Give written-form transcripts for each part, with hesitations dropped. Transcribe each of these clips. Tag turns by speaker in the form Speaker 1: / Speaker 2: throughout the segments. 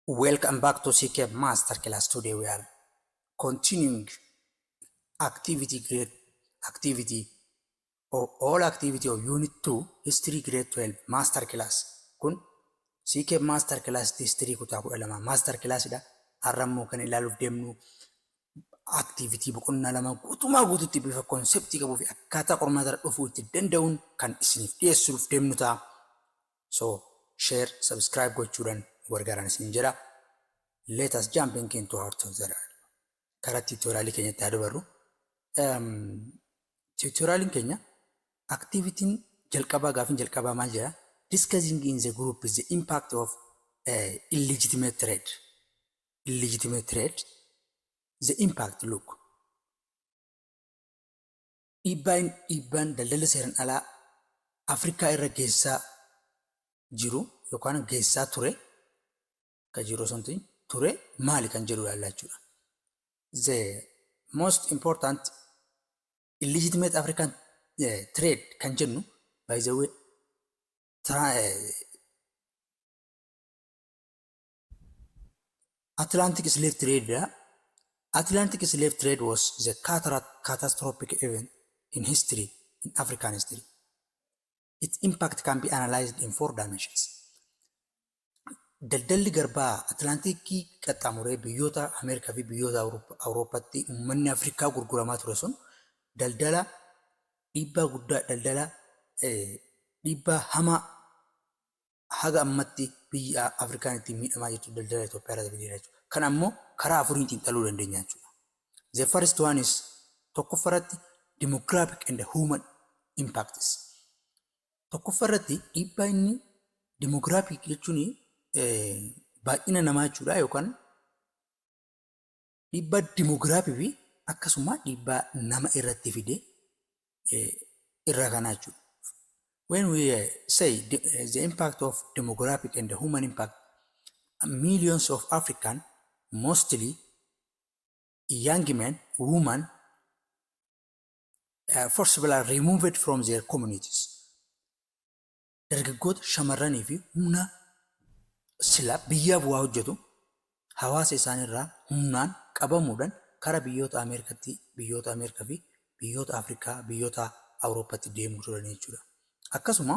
Speaker 1: Welcome back to CK Masterclass. Today we are continuing activity or all activity of Unit 2 History Grade 12 Masterclass. Kun CK Masterclass History kutaa 12 Masterclass dha. Har'ammoo kan ilaaluuf deemnu activity boqonnaa lama guutumaa guututti bifa konseptii qabuu fi akkaataa qormaata dhufuu itti danda'uun kan isiniif dhiyeessuuf deemnu ta'a. So share, subscribe gochuudhaan gargaaraan isin jedha. Let us jump into our tutorial. Karaa tutorialii keenyatti haa dabarru. Tutorialiin keenya activitiin jalqabaa gaafin jalqabaa maal jedha? Discussing in the group is the impact of illegitimate trade. Illegitimate trade. The impact, look. Dhiibbaan daldala seeraan alaa Afrikaa irra geessaa jiru yookaan geessaa ture kan jiru something ture maali kan jedhu ilaallachuudha. The most important illegitimate African trade kan jennu by the way Atlantic slave trade. Atlantic slave trade was the catastrophic event in history, in African history. Its impact can be analyzed in 4 dimensions. Daldalli garbaa Atlantikii qaxxaamuree biyyoota Ameerikaa fi biyyoota Awurooppaatti uummanni Afrikaa gurguramaa ture sun daldala dhiibbaa guddaa dhiibbaa hamaa haga ammatti biyya Afrikaan ittiin miidhamaa jirtu daldala Itoophiyaa irratti fidee jechuudha. Kan ammoo karaa afuriin xiinxaluu dandeenya jechuudha. The first one is tokkoffaratti demographic and human impacts. Tokkoffaratti dhiibbaa inni demographic jechuun baay'ina namaa jechuudha yookaan dhiibbaa demograafii fi akkasuma dhiibbaa nama irratti fide irra kanaa jechuudha. When we say the impact of demographic and the human impact, millions of African, mostly young men, women, forcibly are removed from their communities. Dargaggoota shamarranii fi humna sila biyyaa bu'aa hojjetu hawaasa isaaniirraa humnaan qabamuudhaan karaa biyyoota Ameerikaa fi biyyoota Afrikaa, biyyoota Awurooppaatti deemuu turan jechuudha. Akkasuma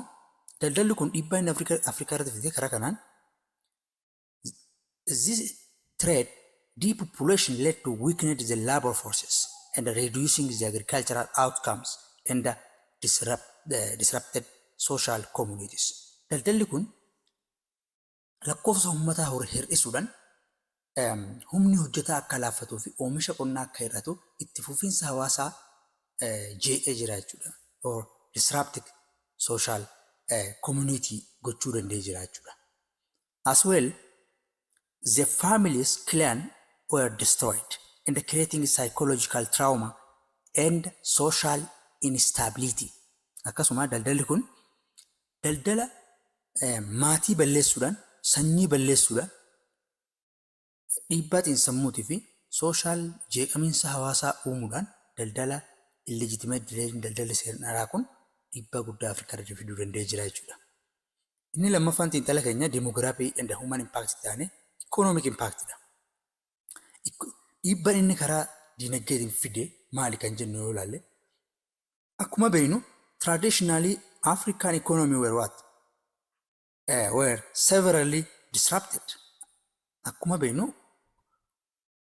Speaker 1: daldalli kun dhiibbaa inni Afrikaa irratti fide karaa kanaan this trade depopulation led to weakening the labor forces and reducing the agricultural outcomes and disrupted social communities. Daldalli kun lakkoofsa uummataa hir'isuudhaan humni hojjetaa akka laaffatuu fi oomisha qonnaa akka hir'atu itti fufiinsa hawaasaa jeeqee jira jechuudha. Or disrupted social community gochuu danda'ee jira jechuudha. As well, the families clan were destroyed and creating psychological trauma and social instability. Akkasuma daldalli kun daldala maatii balleessuudhaan, sanyii balleessuudhaan, dhiibbaa xiinsammuutii fi social jeeqamiinsa hawaasaa uumuudhaan daldala illegitimate trade daldalli seeraan alaa kun dhiibbaa guddaa Afrikaa irratti fiduu danda'ee jira jechuudha. Inni lammaffaan xiinxala keenya demography and human impact taane economic impact dha. Dhiibbaan inni karaa diinagdeetiin fide maali kan jennu yoo ilaalle akkuma beeknu traditionally African economy were severely disrupted. Akkuma beeknu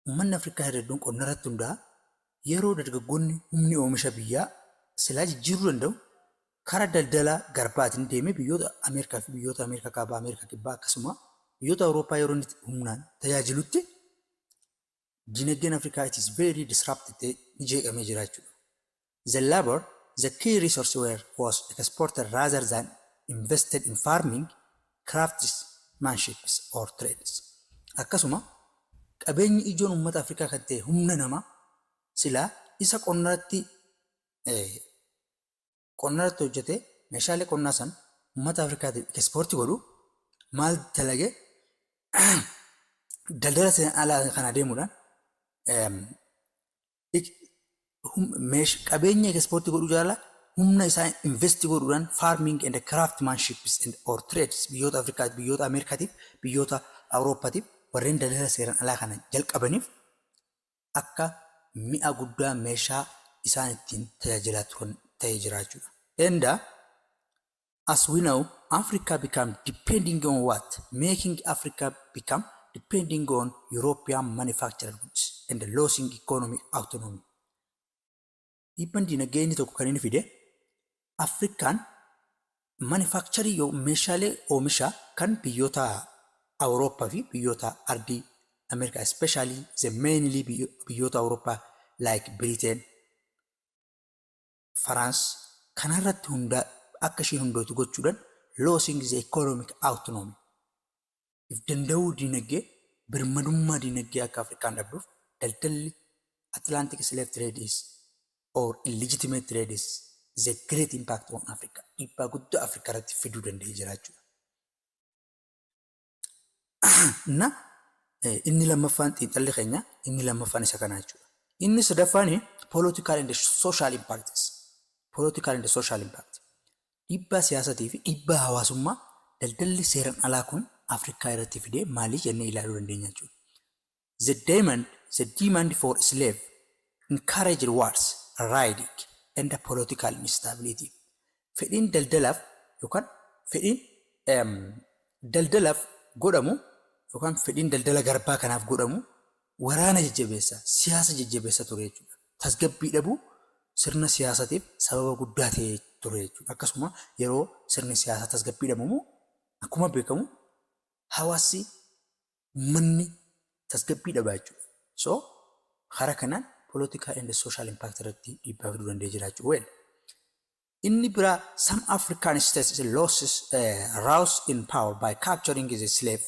Speaker 1: uummanni Afrikaa hedduun qonna irratti hundaa'a. Yeroo dargaggoonni humni oomisha biyyaa silaa jijjiiruu danda'u karaa daldala garbaatiin deemee biyyoota Ameerikaa fi biyyoota Ameerikaa kaabaa, Ameerikaa kibbaa akkasuma biyyoota Awurooppaa yeroo inni humnaan tajaajilutti dinagdeen Afrikaa it is very disrupted ni jeeqamee jira jechuudha. The labor, the key resource was exported rather than invested in farming, craftsmanship or trades. Akkasuma qabeenyi ijoon uummata Afrikaa kan ta'e humna namaa silaa isa qonnarratti hojjetee meeshaalee qonnaa san uummata Afrikaatiif ekspoortii godhu maal dalage daldala seeraan alaa kana deemuudhaan qabeenya ekspoortii godhuu jala humna isaa investi godhuudhaan farming and craftsmanship or trades biyyoota Afrikaa, biyyoota Ameerikaatiif, biyyoota Awurooppaatiif warreen daldala seeraan alaa kana jalqabaniif akka mi'a guddaa meeshaa isaan ittiin tajaajilaa turan ta'ee jiraachuudha. And as we know, Africa became depending on what? Making Africa become depending on European manufactured goods and losing economic autonomy. Dhiibbaan diinagdee inni tokko kan inni fide Afrikaan manufacturing meeshaalee oomisha kan biyyoota Awurooppaa fi biyyoota ardii Ameerikaa, especially the mainly biyyoota Awurooppaa like Britain, France kanarratti hundaa akka isheen hundootu gochuudhaan losing the economic autonomy. If danda'uu diinagdee birmadummaa diinagdee akka Afrikaan dhabduuf daldalli Atlantic slave trade is or illegitimate trade is the great impact on Africa. Dhiibbaa guddaa Afrikaa irratti fiduu danda'ee jiraachuudha. Na inni lammaffaan xiinxalli keenya inni lammaffaan isa kanaa jechuudha. Inni sadaffaan political and social impacts. Political and social impact. Dhiibbaa siyaasatii fi dhiibbaa hawaasummaa daldalli seeraan alaa kun Afrikaa irratti fidee maali jennee ilaaluu dandeenya jechuudha. The demand for slave encouraged wars, rioting and political instability. Fedhiin daldalaaf yookaan fedhiin daldalaaf godhamu yookaan fedhiin daldala garbaa kanaaf godhamu waraana jajjabeessa, siyaasa jajjabeessa ture jechuudha. Tasgabbii dhabuu sirna siyaasatiif sababa guddaa ta'ee ture jechuudha. Akkasuma yeroo sirni siyaasaa tasgabbii dhabamu akkuma beekamu hawaasi manni tasgabbii dhabaa jechuudha. So hara kanaan political and social impact irratti dhiibbaa fiduu danda'ee jiraachuu well. Inni biraa some African states losses rose in power by capturing the slave,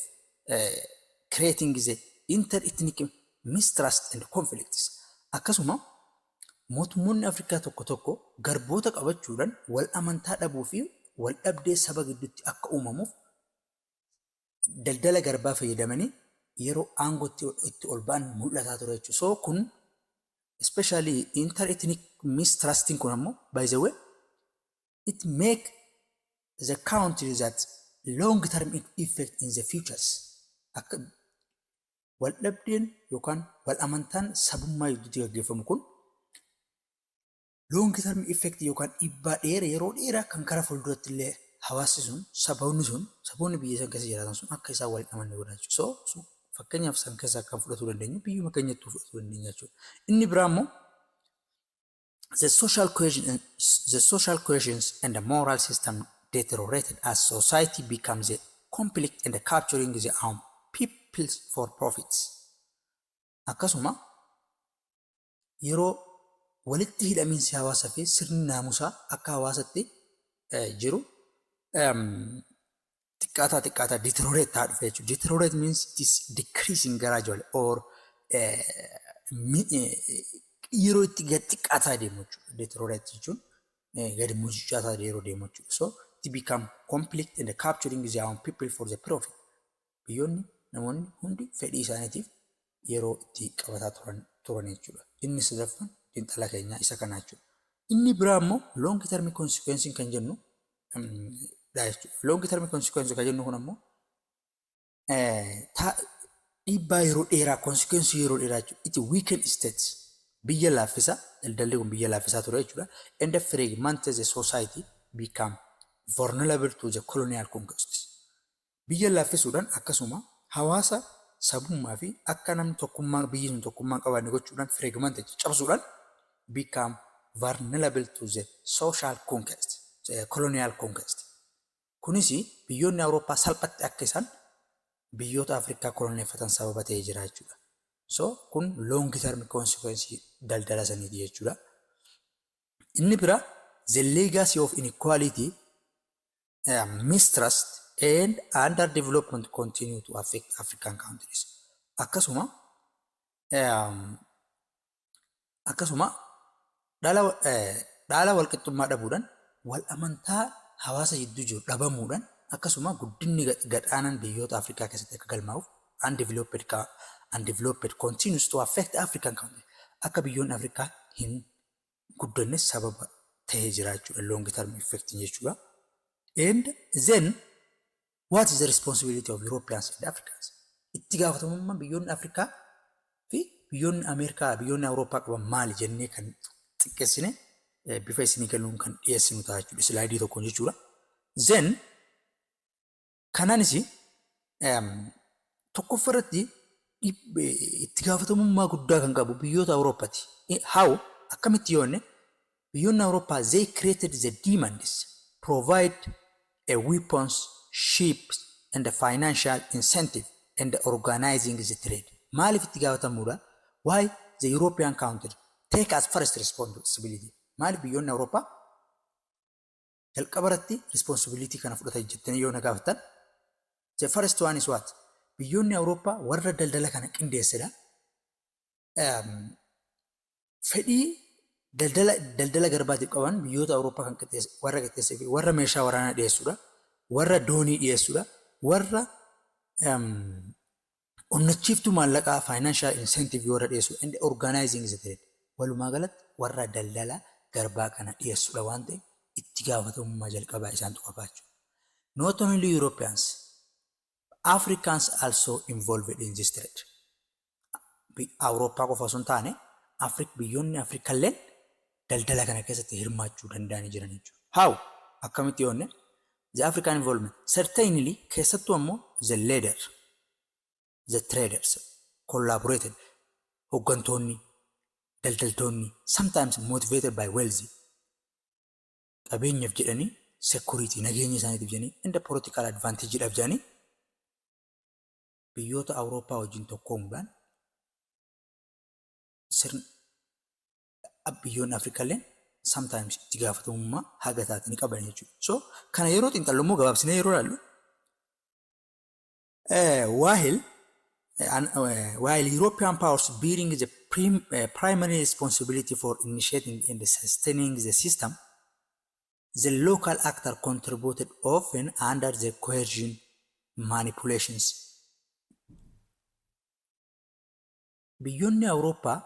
Speaker 1: creating the inter-ethnic mistrust and conflicts. Akkasuma mootummoonni Afrikaa tokko tokko garboota qabachuudhaan wal amantaa dhabuu fi wal dhabdee saba gidduutti akka uumamuuf daldala garbaa fayyadamanii yeroo aangootti itti ol ba'an mul'ataa ture jechuudha. So kun especially inter-ethnic mistrusting kun ammoo by the way it make the country that long-term effect in the futures. Akka wal dhabdeen yookaan wal amantaan sabummaa gidduutti gaggeeffamu kun long-term effect yookaan dhiibbaa yeroo dheeraa kan karaa fuulduratti illee hawaasni sun saboonni biyya san keessa jiraatan sun akka isaan wal amanne godhachuu. So fakkeenyaaf san keessaa kan fudhatuu dandeenyu biyyuma keenyattuu fudhatuu dandeenya jechuudha. Inni biraa immoo the social cohesions and the moral system deteriorated as society becomes a conflict and capturing the own people for profits. Akkasuma yeroo walitti hidhamiinsi hawaasaa fi sirni naamusaa akka hawaasatti jiru xiqqaataa deteriorate ta'aa dhufe jechuudha. Deteriorate means it is decreasing gradually or yeroo itti gad xiqqaataa deemu jechuudha. Deteriorate jechuun gadi mucucaataa yeroo deemu jechuudha. So it become conflict and capturing the own people for the profit. Biyyoonni namoonni hundi fedhii isaaniitiif yeroo itti qabataa turan jechuudha. Inni sadaffaan xiinxala keenyaa isa kanaa jechuudha. Inni biraa immoo long term consequence kan jennu long term consequence kan jennu kun ammoo dhiibbaa yeroo dheeraa consequence yeroo dheeraa jechuudha. It weaken states. Biyya laaffisa daldalli kun biyya laaffisaa ture jechuudha. And the fragmented the society become vulnerable to the colonial conquests. Biyya laaffisuudhaan akkasuma hawaasa sabummaa fi akka namni tokkummaa biyyi sun tokkummaa qabaanne gochuudhaan fragmented cabsuudhaan become vulnerable to the social conquest, colonial conquest. Kunis biyyoonni Awurooppaa salphatti akka isaan biyyoota Afrikaa koloneeffatan sababa ta'ee jira jechuudha. So kun long term consequence daldala saniiti jechuudha. Inni biraa the legacy of inequality, mistrust and underdevelopment continue to affect African countries. Akkasuma dhaala walqixxummaa dhabuudhaan wal amantaa hawaasa jidduu jiru dhabamuudhaan akkasuma guddinni gadhaanan biyyoota Afrikaa keessatti akka galmaa'uuf undeveloped continues to affect African countries. Akka biyyoonni Afrikaa hin guddanne sababa ta'ee jira jechuudha. Long term effect jechuudha. And then what is the responsibility of Europeans and Africans? itti gaafatamummaa biyyoonni Afrikaa fi biyyoonni Ameerikaa, biyyoonni Awurooppaa qaban maali jennee kan xiqqeessine bifa isinii kennuun kan dhiyeessinu ta'a jechuudha. Silaayidii tokkoon jechuudha. Zen kanaanis tokkoffaa irratti itti gaafatamummaa guddaa kan qabu biyyoota Awurooppaati. How akkamitti yoonne biyyoonni Awurooppaa they created the demands, provide a weapons, ships and a financial incentive and organizing the trade. Maaliif itti gaafatamuudha? Why the European country take as first responsibility? Maaliif biyyoonni Awurooppaa jalqaba irratti responsibility kana fudhatan jettanii yoo na gaafatan? The first one is what? Biyyoonni Awurooppaa warra daldala kana qindeessedha. Fedhii daldala garbaatiif qaban biyyoota Awurooppaa kan warra qixxeessee fi warra meeshaa waraanaa dhiyeessuudha. Warra doonii dhiyeessuudha. Warra onnachiiftuu maallaqaa financial incentive warra dhiyeessuudha. And organizing the trade. Walumaa galatti warra daldala garbaa kana dhiyeessuudha waan ta'eef itti gaafatamummaa jalqabaa isaan qabaachuu. Not only Europeans, Africans also involved in this trade. Awurooppaa qofa osoo hin taane biyyoonni Afrikalleen daldala kana keessatti hirmaachuu danda'anii jiran jechuudha. How? Akkamitti yoonne? The African involvement certainly keessattuu ammoo the leader, the traders collaborated hoggantoonni daldaltoonni sometimes motivated by wealthy qabeenyaaf jedhanii security nageenya isaaniitiif jedhanii and political advantage jedhaaf jedhanii biyyoota Awurooppaa wajjin tokkoomuudhaan biyyoonni Afrikalleen sometimes itti gaafatamummaa haga taatanii qaban jechuudha. So kana yeroo xiinxalummoo gabaabsinee yeroo ilaallu while European powers bearing the primary responsibility for initiating and sustaining the system, the local actor contributed often under the coercion manipulations. Biyyoonni Awurooppaa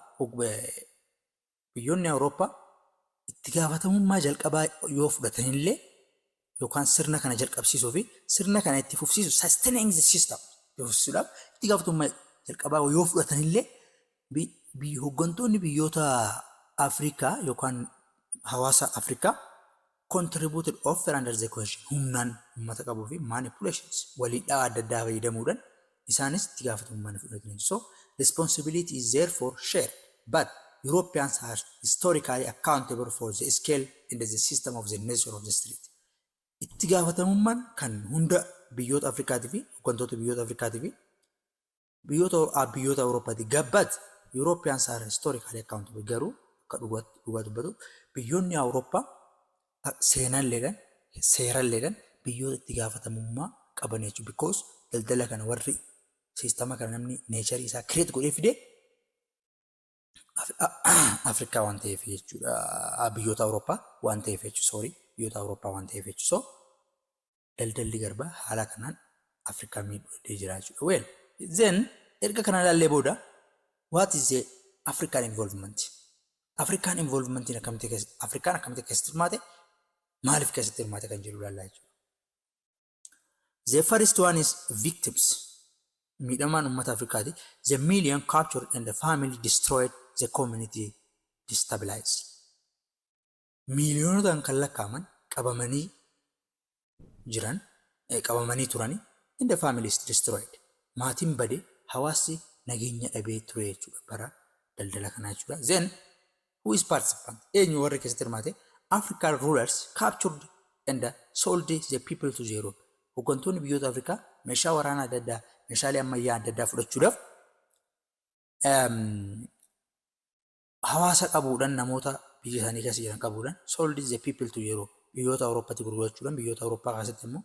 Speaker 1: itti gaafatamummaa jalqabaa yoo fudhatanillee yookaan sirna kana jalqabsiisuu fi sirna kana itti fufsiisu sustaining the system fufsiisuudhaaf itti gaafatamummaa jalqabaa yoo fudhatanillee hoggantoonni biyyoota Afrikaa yookaan hawaasa Afrikaa contributed often under the coercion humnaan uummata qabuu fi manipulations waliidhaa adda addaa fayyadamuudhaan isaanis itti gaafatamummaa ni fudhatan. So responsibility is therefore shared, but Europeans are historically accountable for the scale and the system of the nature of the street. Itti gaafatamummaan kan hunda biyyoota Afrikaatii fi hoggantoota biyyoota Afrikaatii fi biyyoota Awurooppaati. But Europeans are historically accountable. Garuu akka dhugaa dubbatu biyyoonni Awurooppaa seeralleedhaan biyyoota itti gaafatamummaa qaban jechuudha. Because daldala kana warri siistama kana namni neecharii isaa kireet godhee fidee Afrikaa waan ta'eef jechuudha. Biyyoota Awurooppaa waan ta'eef jechuudha. Biyyoota Awurooppaa waan ta'eef jechuudha. So daldalli garbaa haala kanaan Afrikaa miidhuu jira jechuudha. Well, then erga kana ilaallee booda what is the African involvement? African involvement Afrikaan akkamitti keessatti hirmaate? Maaliif keessatti hirmaate kan jedhu ilaallaa jechuudha. The first one is victims. Miidhamaan uummata Afrikaati. The million captured and the family destroyed, the community destabilized. Miiliyoonotaan kan lakkaa'aman qabamanii turanii and the family is destroyed. Maatiin bade hawaasni nageenya dhabee ture jechuudha bara daldala kanaa jechuudha. Then who is participant? Eenyu warra keessatti hirmaate? African rulers captured and sold the people to Europe. Hoggantoonni biyyoota Afrikaa meeshaa waraanaa adda addaa meeshaalee ammayyaa adda addaa fudhachuudhaaf hawaasa qabuudhaan namoota biyya isaanii keessa jiran qabuudhaan sold the people to Europe. Biyyoota Awurooppaatti gurgurachuudhaan biyyoota Awurooppaa keessatti immoo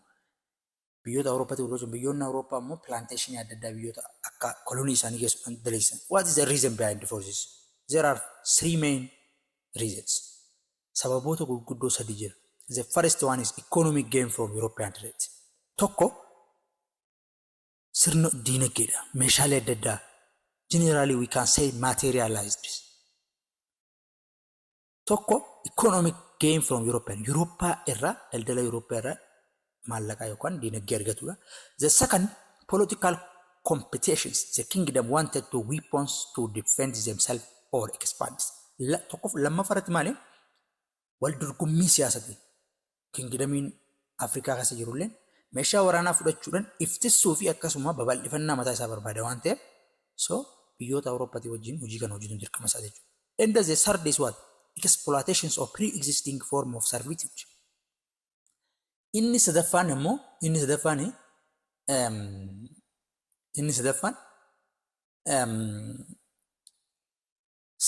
Speaker 1: biyyoonni Awurooppaa immoo plantationii adda addaa biyyoota akka kolonii isaanii keessatti daleessan. What is the reason behind for this? There are three main reasons. Sababoota gurguddoo sadii jira. The first one is economic gain from European trade. Tokko sirna diinagdeedha. Meeshaalee adda addaa generally we can say materialized. Tokko economic gain from European. Eurooppaa irraa daldala Eurooppaa irraa maallaqaa yookaan diinagdee argatudha. The second political competitions, the kingdom wanted to weapons to defend themselves or expand. Tokkof lammaffatti maali? Wal dorgommii siyaasati. Kingdamiin Afrikaa keessa jirulleen meeshaa waraanaa fudhachuudhaan iftissuu fi akkasuma babal'ifannaa mataa isaa barbaada waan ta'eef so biyyoota Awurooppaatii wajjin hojii kana hojjetuun dirqama isaa jechuudha. And the third is what? Exploitations of pre-existing form of servitude. Inni sadaffaan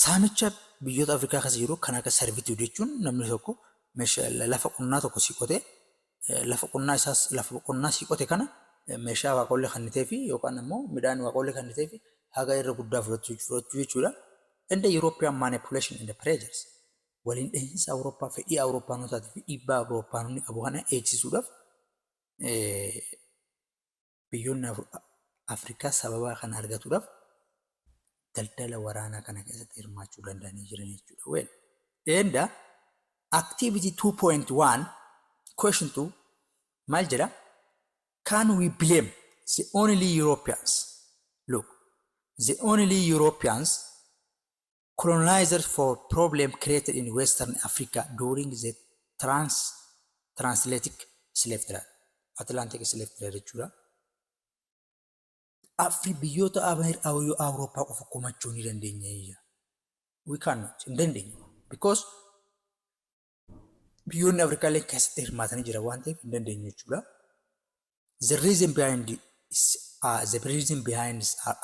Speaker 1: saamicha biyyoota Afrikaa keessa jiru kan akka servitude jechuun namni tokko meeshaa lafa qonnaa tokko siqotee lafa qonnaa siqote kana meeshaa waaqollee kannitee fi yookaan immoo midhaan waaqollee kannitee fi haga irra guddaa fudhachuu jechuudha. And the European manipulation and the pressures. Waliin dhahinsa Awurooppaa fedhii Awurooppaanotaati fi dhiibbaa Awurooppaanonni qabu kana eegsisuudhaaf biyyoonni Afrikaa sababa kana argatuudhaaf daldala waraanaa kana keessatti hirmaachuu danda'anii jiran jechuudha. Well, and activity 2.1 question 2 maal jedha? Can we blame the only Europeans? Look, the only Europeans colonizers for problem created in Western Africa during the transatlantic slave trade. Atlantic slave trade jechuudha. Biyyoota Awurooppaa qofa komachuu ni dandeenya. We cannot. Hin dandeenyu. Because biyyoonni Afrikaa illee keessatti hirmaatanii jira waan ta'eef hin dandeenyu jechuudha. The reason behind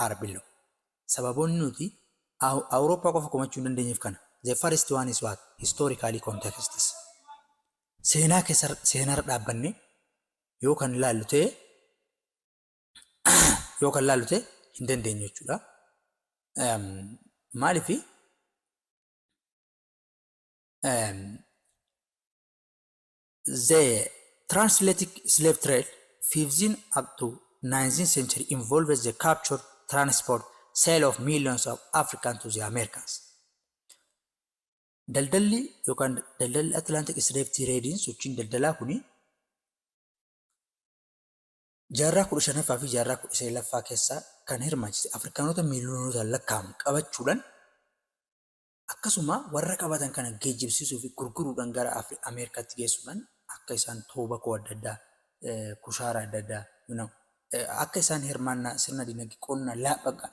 Speaker 1: are below. Sababoonni nuti Awurooppaa qofa komachuu hin dandeenyeef kana. The first one is what? Historically contexts. Seenaa dhaabbanne yoo kan laallu ta'e hin dandeenyu jechuudha. Maaliifi the transatlantic slave trade 15th up to 19th century involves the capture, transport, sale of millions of Africans to the Americans. Daldalli yookaan daldalli Atlantic slave trade sochiin daldalaa kuni jaarraa 15ffaa fi jaarraa 19ffaa keessaa kan hirmaachise Afrikaanota miiliyoonota lakkaa'aman qabachuudhaan akkasuma warra qabatan kana geejjibsiisuu fi gurguruudhaan gara Ameerikaatti geessuudhaan akka isaan toobakoo adda addaa kushaaraa adda addaa akka isaan hirmaannaa sirna diinagdee qonnaa laaphaqa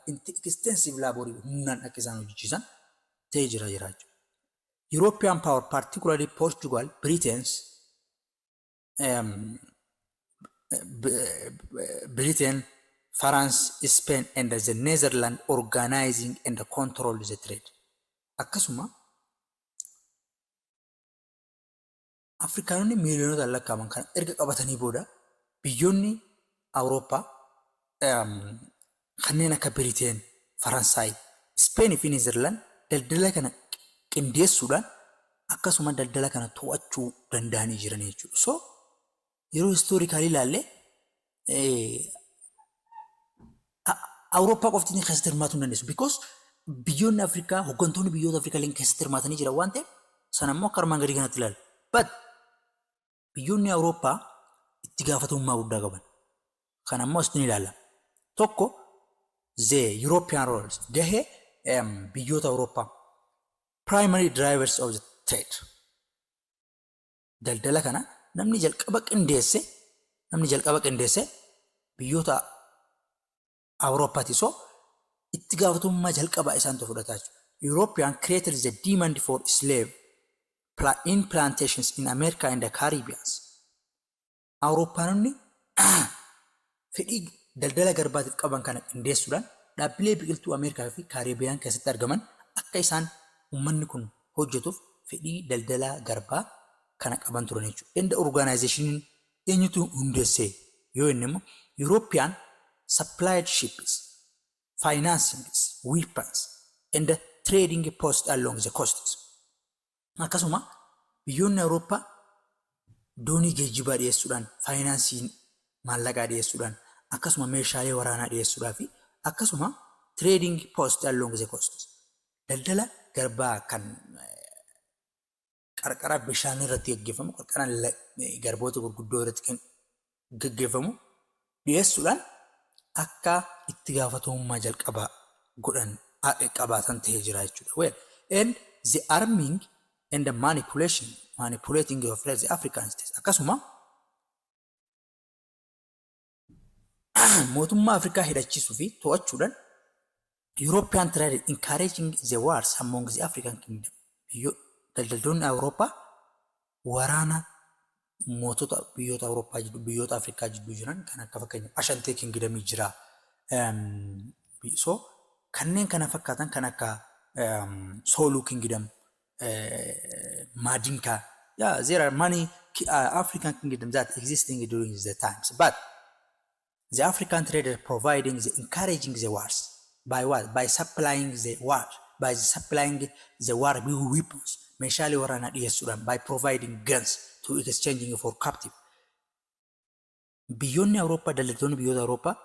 Speaker 1: extensive laborii humnaan akka isaan hojjechiisan ta'ee jiraachuu. European power, particularly Portugal, Britain, France, Spain, and the Netherlands organizing and control the trade. Akkasuma Afrikaanonni miiliyoonota lakkaa'aman kan erga qabatanii booda biyyoonni Awurooppaa kanneen akka Britain, Faransaay, Spain fi Netherland daldala kana qindeessuudhaan akkasuma daldala kana to'achuu danda'anii jiran jechuudha. So yeroo historically ilaalle Awurooppaa qofti keessatti hirmaachuu hin dandeessu. Because biyyoonni Afrikaa hooggantoonni biyyoota Afrikaa illee keessatti hirmaatanii jiran waan ta'eef sana immoo akka armaan gadii kanatti ilaalla. But biyyoonni Awurooppaa itti gaafatamummaa guddaa qaban. Kan ammoo asitti ni ilaalla. Tokko the European roles gahee biyyoota Awurooppaa primary drivers of the trade. Daldala kana namni jalqaba qindeesse biyyoota Awurooppaati. So itti gaafatamummaa jalqabaa isaantu fudhataa jiru. European created the demand for slave in plantations in America and the Caribbean. Awurooppaanonni fedhii daldala garbaatiif qaban kana qindeessuudhaan dhaabbilee biqiltuu Ameerikaa fi Kaaribiyaan keessatti argaman akka isaan uummanni kun hojjetuuf fedhii daldala garbaa kana qaban turan jechuudha. Inda organizationin eenyutu hundeessee yoo inni immoo European supplied ships, financing, weapons, and the trading post along the coasts. Akkasuma biyyoonni Awurooppaa doonii geejjibaa dhiyeessuudhaan, faayinaansiin maallaqaa dhiyeessuudhaan, akkasuma meeshaalee waraanaa dhiyeessuudhaa fi akkasuma trading post along the coasts. Daldala garbaa kan qarqara bishaan irratti gaggeeffamu, qarqara garboota gurguddoo irratti gaggeeffamu dhiyeessuudhaan akka itti gaafatamummaa jalqabaa godhan qabaatan ta'ee jira jechuudha. Well, and the arming and the manipulating of the African states. Akkasuma mootummaa Afrikaa hidhachiisuu fi to'achuudhaan European trade encouraging the wars among the African kingdom. Daldaltoonni Awurooppaa waraana mootota biyyoota Awurooppaa jidduu biyyoota Afrikaa jidduu jiran kan akka fakkeenyaaf Ashantee kingdamii jira. So kanneen kana fakkaatan kan akka Sooluu kingdom, Madinka. Yeah, there are many African kingdoms that existing during the times, but the African trader providing the encouraging the wars by what? By supplying the war, by supplying the war weapons, meeshaalee waraanaa dhiyeessuudhaan, by providing guns to exchanging for captive. Biyyoonni Awurooppaa, daldaltoonni biyyoota Awurooppaa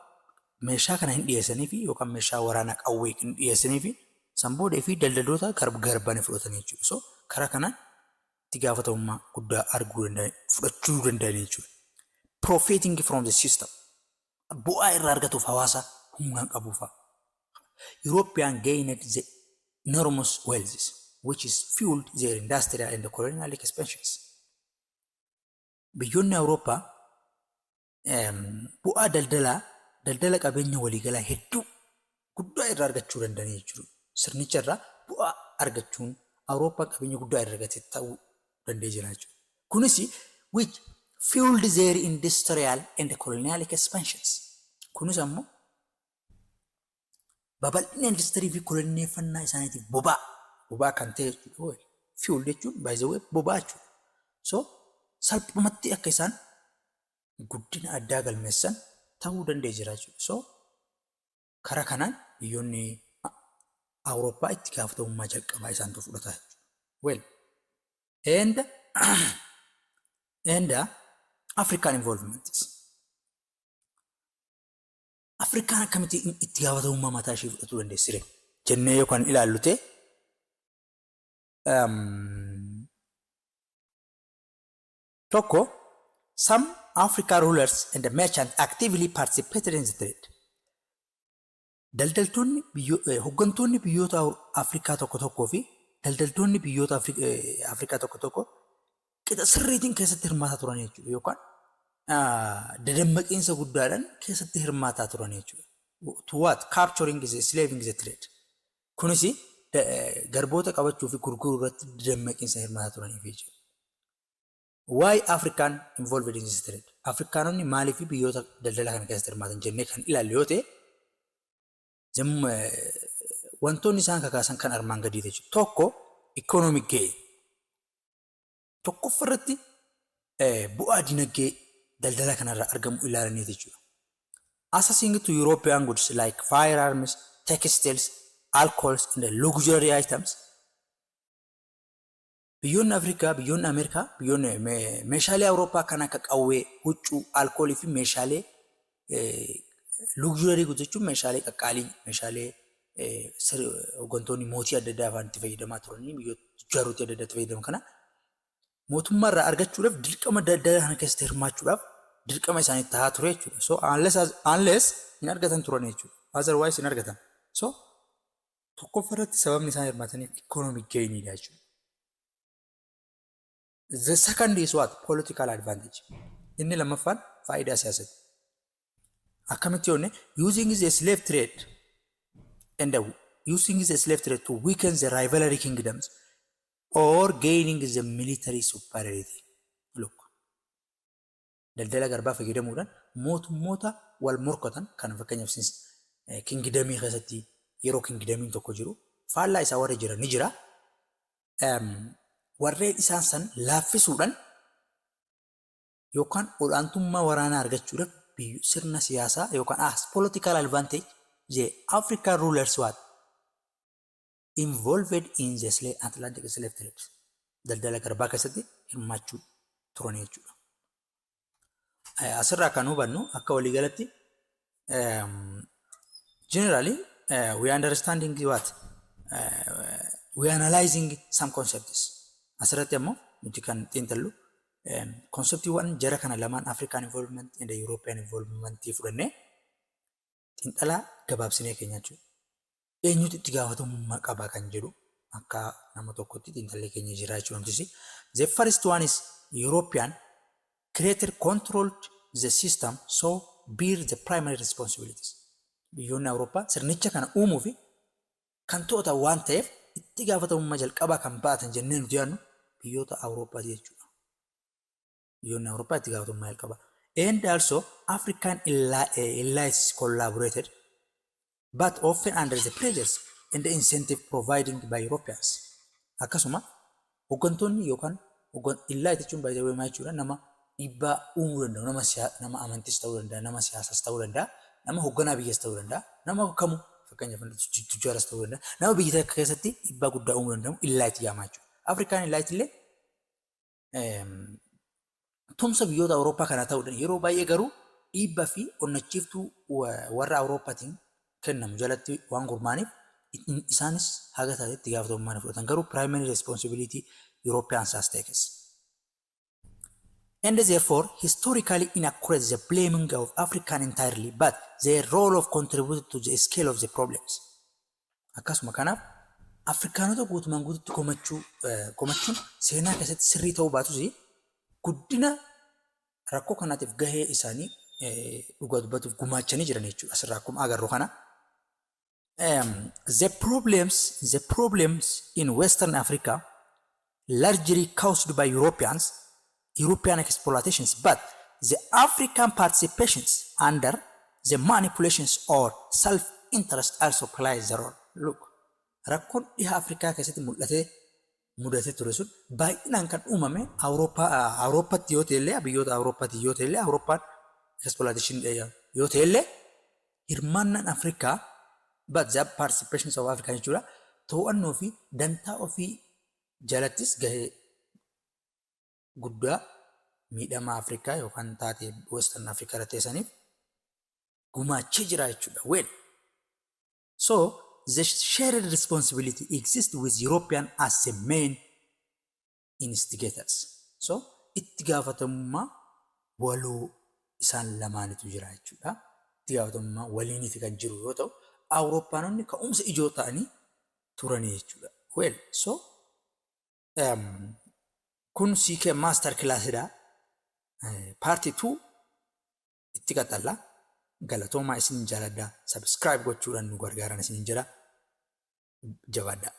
Speaker 1: meeshaa kana hin dhiyeessanii fi yookaan meeshaa waraanaa qawwee hin dhiyeessanii fi sanboodee fi daldaltoota garban fudhatanii jechuudha. So karaa kanaan itti gaafatamummaa guddaa fudhachuu danda'anii jechuudha. Profiting from the system. Bu'aa irraa argatuuf hawaasa humnaan qabuufa. European gained the enormous wealth which is fueled their industrial and colonial expansions. Biyyoonni Awurooppaa bu'aa daldala qabeenya waliigalaa hedduu guddaa irraa argachuu danda'anii jechuudha. Sirnicha irraa bu'aa argachuun Awurooppaan qabeenya guddaa irraa argate ta'uu danda'ee jira jechuudha. Kunis which fueled their industrial and colonial expansions. Kunis ammoo babal'ina industirii fi koloneeffannaa isaaniitiif bobaa kan ta'e jechuudha. Fuel jechuun by the way bobaa jechuudha. So salphumatti akka isaan guddina addaa galmeessan ta'uu danda'ee jira jechuudha. So karaa kanaan biyyoonni Awurooppaa itti gaafatamummaa jalqabaa isaantu fudhataa jechuudha. Well, and African involvement. Afrikaan akkamitti itti gaafatamummaa mataa ishee fudhatuu dandeessire jennee yookaan ilaallu ta'e tokko some African rulers and merchants actively participated in the trade. Daldaltoonni hooggantoonni biyyoota Afrikaa tokko tokkoo fi daldaltoonni biyyoota Afrikaa tokko tokko qixa sirriitiin keessatti hirmaataa turan jechuudha yookaan dadammaqiinsa guddaadhaan keessatti hirmaataa turan jechuudha. To what? Capturing the slaving the trade. Kunis garboota qabachuu fi gurguruu irratti dadammaqiinsa hirmaataa turaniif jechuudha. Why African involved in this trade? Afrikaanonni maaliif biyyoota daldala kana keessatti hirmaatan jennee kan ilaallu yoo ta'e wantoonni isaan kakaasan kan armaan gadii jechuudha. Tokko economic gain. Tokkoffaa irratti bu'aa dinagdee daldala kanarraa argamu ilaalanii jechuudha. Accessing to European goods like firearms, textiles, alcohols and luxury items. Biyyoonni Afrikaa, biyyoonni Ameerikaa, biyyoonni meeshaalee Awurooppaa kan akka qawwee, huccuu, alkoolii fi meeshaalee luxury goods jechuun meeshaalee qaqqaalii, meeshaalee hooggantoonni mootii adda addaa afaan itti fayyadamaa turanii biyyoota jaarotii adda addaatti fayyadaman kana mootummaa irraa argachuudhaaf dirqama daldala kana keessatti hirmaachuudhaaf dirqama isaanii tahaa ture jechuudha. So unless hin argatan turan jechuudha. Otherwise hin argatan. So tokkoffaa irratti sababni isaan hirmaataniif economic gainidha jechuudha. The second is what? Political advantage. Inni lammaffaan faayidaa siyaasaati. Akkamitti yoonne using the slave trade to weaken the rivalry kingdoms or gaining the military superiority. Look. Daldala garbaa fayyadamuudhaan mootummoota wal morkatan kan fakkeenyaaf kingdamii keessatti yeroo kingdamiin tokko jiru faallaa isaa warra jiran ni jira. Warreen isaan san laaffisuudhaan yookaan olaantummaa waraanaa argachuudhaaf sirna siyaasaa yookaan political advantage the African rulers what involved in the Atlantic slave trade. Daldala garbaa keessatti hirmaachuu turan jechuudha. Asirraa kan hubannu akka waliigalatti generally we understanding what we analyzing some concepts. Asirratti ammoo nuti kan xiinxallu konseptiiwwan jara kana lamaan African involvement and European involvement fudhannee xiinxalaa gabaabsinee keenya jechuudha. Eenyutu itti gaafatamummaa qabaa kan jedhu akka nama tokkotti xiinxallee keenya jira jechuudha. The first one is European created controlled the system so bear the primary responsibilities. Biyyoonni Awurooppaa sirnicha kana uumuu fi kan to'atan waan ta'eef itti gaafatamummaa jalqabaa kan baatan jennee nuti yaadnu biyyoota Awurooppaati jechuudha. Biyyoonni Awurooppaa itti gaafatamummaa jalqabaa. And also African elites collaborated but often under the pressures and the incentive provided by Europeans. Akkasuma hooggantoonni yookaan elite jechuun baay'ee weemaa jechuudha nama dhiibbaa uumuu danda'u, nama amantis ta'uu danda'a, nama siyaasas ta'uu danda'a, nama hoogganaa biyyas ta'uu danda'a, nama kamuu fakkeenyaaf tujjaaras ta'uu danda'a, nama biyya tokko keessatti dhiibbaa guddaa uumuu danda'u elite jaamaa jechuudha. Afrikaan elite illee tumsa biyyoota Awurooppaa kana ta'uudhaan yeroo baay'ee garuu dhiibbaa fi onnachiiftuu warra Awurooppaatiin kennamu jalatti waan gurmaaniif isaanis haga taatetti gaafatamummaa fudhatan garuu primary responsibility Europeans has taken. And therefore, historically inaccurate the blaming of African entirely, but their role of contributing to the scale of the problems. Akkasuma kanaaf Afrikaanota guutumaan guututti komachuun seenaa keessatti sirrii ta'uu baatus guddina rakkoo kanaatiif gahee isaanii dhugaa dubbatuuf gumaachanii jiran jechuudha. Asirraa akkuma agarru kana. The problems in Western Africa largely caused by European exploitations, but the African participations under the manipulations or self-interest also plays a role. Look, rakkoon dhiha Afrikaa keessatti mudate ture sun baay'inaan kan uumame Awurooppaatti yoo ta'ellee biyyoota Awurooppaatti yoo ta'ellee Awurooppaan exploitation yoo ta'ellee hirmaannaan Afrikaa but the participations of Africa jechuudha to'annoo fi dantaa ofii jalattis gahee guddaa miidhama Afrikaa yookaan taatee Western Afrikaa irratti teessaniif gumaachee jira jechuudha. Well, so the shared responsibility exists with European as the main instigators. So itti gaafatamummaa waloo isaan lamaanitu jira jechuudha. Itti gaafatamummaa waliiniti kan jiru yoo ta'u Awurooppaanonni ka'umsa ijoo ta'anii turanii jechuudha. Well, so kun CK master classidha. Party 2 itti qaxalla. Galatoomaa isin jaaladha. Subscribe gochuudhaan nu gargaaran isin jira. Jabaadha.